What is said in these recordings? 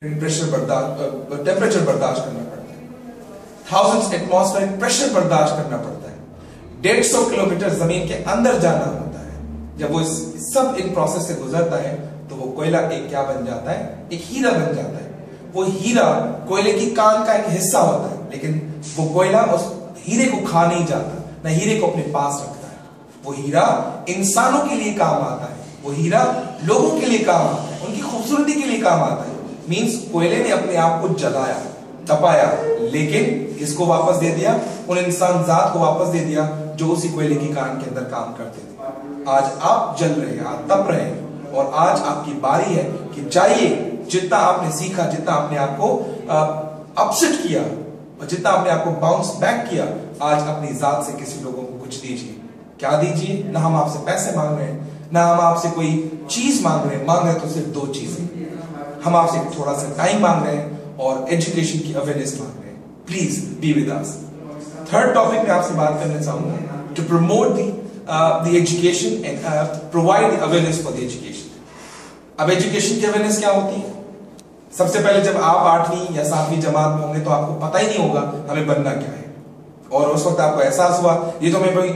Temperature बर्दाश्त करना पड़ता है, थाउजेंड्स एटमॉस्फेरिक प्रेशर बर्दाश्त करना पड़ता है, 150 किलोमीटर जमीन के अंदर जाना होता है। जब वो सब इन प्रोसेस से गुजरता है तो वो कोयला एक क्या बन जाता है, एक हीरा बन जाता है। वो हीरा कोयले की कान का एक हिस्सा होता है, लेकिन वो कोयला उस हीरे को खा नहीं जाता, ना हीरे को अपने पास रखता है। वो हीरा इंसानों के लिए काम आता है, वो हीरा लोगों के लिए काम आता है, उनकी खूबसूरती के लिए काम आता है। मींस कोयले ने अपने आप को जलाया, तपाया, लेकिन इसको वापस दे दिया, उन इंसान जात को वापस दे दिया जो उसी कोयले की कान के अंदर काम करते थे। आज आप जल रहे हैं, आप तप रहे हैं, और आज आपकी बारी है कि जाइए, जितना आपने सीखा, जितना आपने आपको अपसेट किया, और जितना आपने आपको बाउंस बैक किया, आज अपनी जात से किसी लोगों को कुछ दीजिए। क्या दीजिए? ना हम आपसे पैसे मांग रहे हैं, ना हम आपसे कोई चीज मांग रहे हैं तो सिर्फ दो चीजें। हम आपसे थोड़ा सा टाइम मांग रहे हैं और एजुकेशन की अवेयरनेस मांग रहे हैं। Please be with us. Third topic में आपसे बात करना चाहूंगा, to promote the education and provide awareness for the education. अब एजुकेशन की अवेयरनेस क्या होती है? सबसे पहले जब आप 8वीं या 7वीं जमात में होंगे तो आपको पता ही नहीं होगा हमें बनना क्या है, और उस वक्त आपको एहसास हुआ ये तो हमें भाई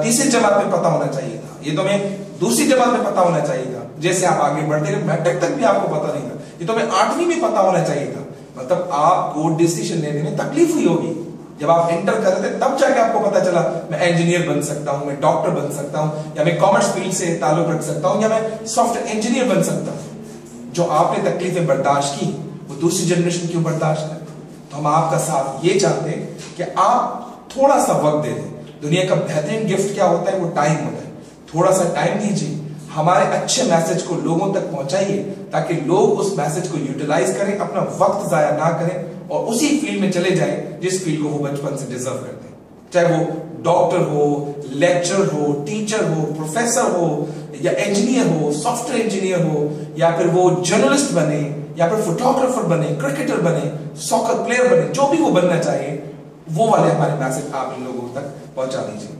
3री जमात में पता होना चाहिए था, ये तो हमें 2री जमात में पता होना चाहिए था। जैसे आप आगे बढ़ते गए मैट्रिक तक भी आपको पता नहीं था, ये तो हमें 8वीं में पता होना चाहिए था। मतलब आपको डिसीजन लेने में तकलीफ हुई होगी। जब आप एंटर कर रहे थे तब जाके आपको पता चला मैं इंजीनियर बन सकता हूं, मैं डॉक्टर बन सकता हूं, या मैं कॉमर्स फील्ड से ताल्लुक रख सकता हूं, या मैं सॉफ्टवेयर इंजीनियर बन सकता हूं। जो आपने तकलीफें बर्दाश्त की वो दूसरी जनरेशन क्यों बर्दाश्त करे? तो हम आपका साथ ये चाहते हैं कि आप थोड़ा सा वक्त दे दें। दुनिया का बेहतरीन गिफ्ट क्या होता है? वो टाइम होता है। थोड़ा सा टाइम दीजिए, हमारे अच्छे मैसेज को लोगों तक पहुंचाइए, ताकि लोग उस मैसेज को यूटिलाइज करें, अपना वक्त जाया ना करें और उसी फील्ड में चले जाएं जिस फील्ड को वो बचपन से डिजर्व करते हैं। चाहे वो डॉक्टर हो, लेक्चरर हो, टीचर हो, प्रोफेसर हो, या इंजीनियर हो, सॉफ्टवेयर इंजीनियर हो, या फिर वो जर्नलिस्ट बने, या फिर फोटोग्राफर बने, क्रिकेटर बने, सॉकर प्लेयर बने, जो भी वो बनना चाहिए, वो वाले हमारे मैसेज आप इन लोगों तक पहुंचा दीजिए।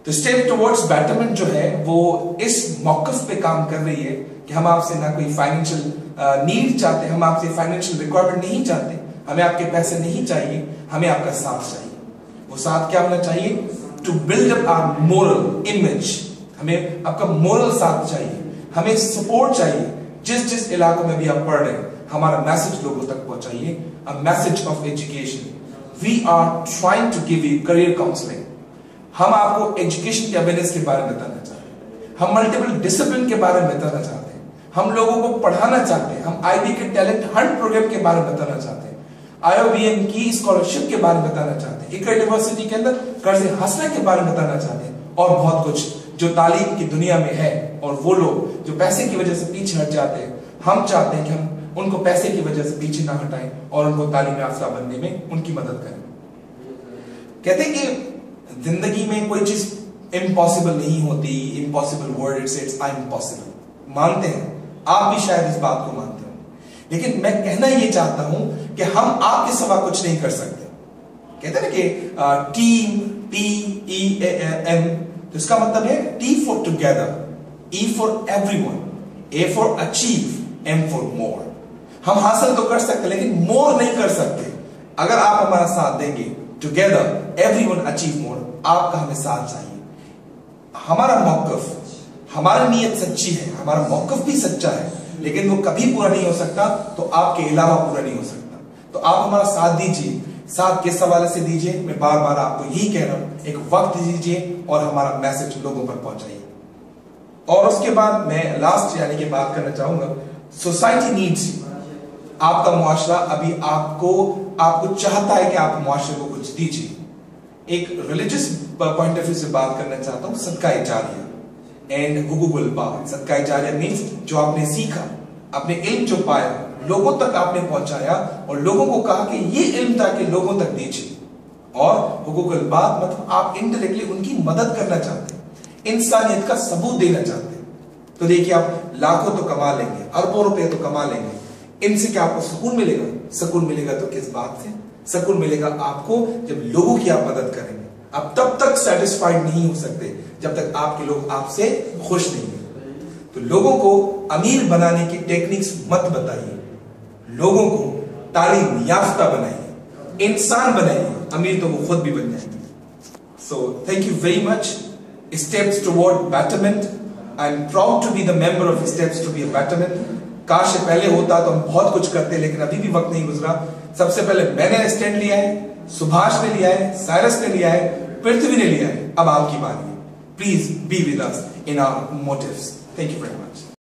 तो स्टेप टुवर्ड्स बेटरमेंट जो है वो इस मौकफ पे काम कर रही है कि हम आपसे ना कोई फाइनेंशियल नीड चाहते, हम आपसे फाइनेंशियल रिक्वायरमेंट नहीं चाहते, हमें आपके पैसे नहीं चाहिए, हमें आपका साथ चाहिए। वो साथ क्या होना चाहिए? To build up our moral image. हमें आपका मोरल साथ चाहिए, हमें सपोर्ट चाहिए। जिस जिस इलाकों में भी आप पढ़ रहे हैं, हमारा मैसेज लोगों तक पहुंचाइए, a message of education. We are trying to give you career counselling. हम आपको एजुकेशन के अवेयरनेस के बारे में बताना चाहते हैं, हम मल्टीपल डिसिप्लिन के बारे में बताना चाहते हैं, हम लोगों को पढ़ाना चाहते हैं, हम आईबी के टैलेंट हंट प्रोग्राम के बारे में बताना चाहते हैं, IOBM की स्कॉलरशिप के बारे में बताना चाहते हैं, इकरा यूनिवर्सिटी के अंदर कर्ज हासिल के बारे में बताना चाहते हैं, और बहुत कुछ जो तालीम की दुनिया में है। और वो लोग जो पैसे की वजह से पीछे हट जाते हैं, हम चाहते हैं कि हम उनको पैसे की वजह से पीछे ना हटाएं और उनको तालीम याफ्ता बनने में उनकी मदद करें। कहते हैं कि जिंदगी में कोई चीज इम्पॉसिबल नहीं होती। Impossible word it's I impossible मानते हैं, आप भी शायद इस बात को मानते हो, लेकिन मैं कहना ये चाहता हूं कि हम आपके सिवा कुछ नहीं कर सकते। कहते हैं ना कि टीम, TEAM, तो इसका मतलब है T for together, E for everyone, A for achieve, M for more. हम हासिल तो कर सकते लेकिन मोर नहीं कर सकते। अगर आप हमारा साथ देंगे, टुगेदर एवरीवन अचीव मोर, आपका हमें साथ चाहिए। हमारा मौकफ, हमारी नीयत सच्ची है, हमारा मौकफ भी सच्चा है, लेकिन वो कभी पूरा नहीं हो सकता तो आपके अलावा पूरा नहीं हो सकता। तो आप हमारा साथ दीजिए। साथ किस हवाले से दीजिए? मैं बार बार आपको यही कह रहा हूं, एक वक्त दीजिए और हमारा मैसेज लोगों पर पहुंचाइए। और उसके बाद मैं लास्ट यानी कि बात करना चाहूंगा, सोसाइटी नीड्स। आपका मुआशरा अभी आपको चाहता है कि आप मुआशरे को कुछ दीजिए। एक रिलीजियस पॉइंट ऑफ व्यू से बात करना चाहता हूं, सदका जारिया एंड हुकूकुल बात। सदका जारिया मींस जो आपने सीखा, अपने इल्म जो पाया, लोगों तक आपने पहुंचाया और लोगों को कहा कि ये इल्म ताकि लोगों तक दीजिए। और हुकूकुल बात मतलब आप इंडायरेक्टली उनकी मदद करना चाहते हैं, इंसानियत का सबूत देना चाहते हैं। तो देखिए, आप लाखों तो कमा लेंगे, अरबों रुपए तो कमा लेंगे, इनसे क्या आपको सुकून मिलेगा? सुकून मिलेगा तो किस बात से? सुकून मिलेगा आपको जब लोगों की आप मदद करेंगे। आप तब तक सेटिस्फाइड नहीं हो सकते जब तक आपके लोग आपसे खुश नहीं है। तो लोगों को अमीर बनाने की टेक्निक्स मत बताइए, लोगों को तालीम याफ्ता बनाइए, इंसान बनाइए, अमीर तो वो खुद भी बन जाएंगे। So thank you very much. Steps toward betterment, I am proud to be the member of steps to be a betterment. काश ये पहले होता तो हम बहुत कुछ करते, लेकिन अभी भी वक्त नहीं गुजरा। सबसे पहले मैंने स्टैंड लिया है, सुभाष ने लिया है, साइरस ने लिया है, पृथ्वी ने लिया है, अब आपकी बारी है। Please be with us in our motives. Thank you very much.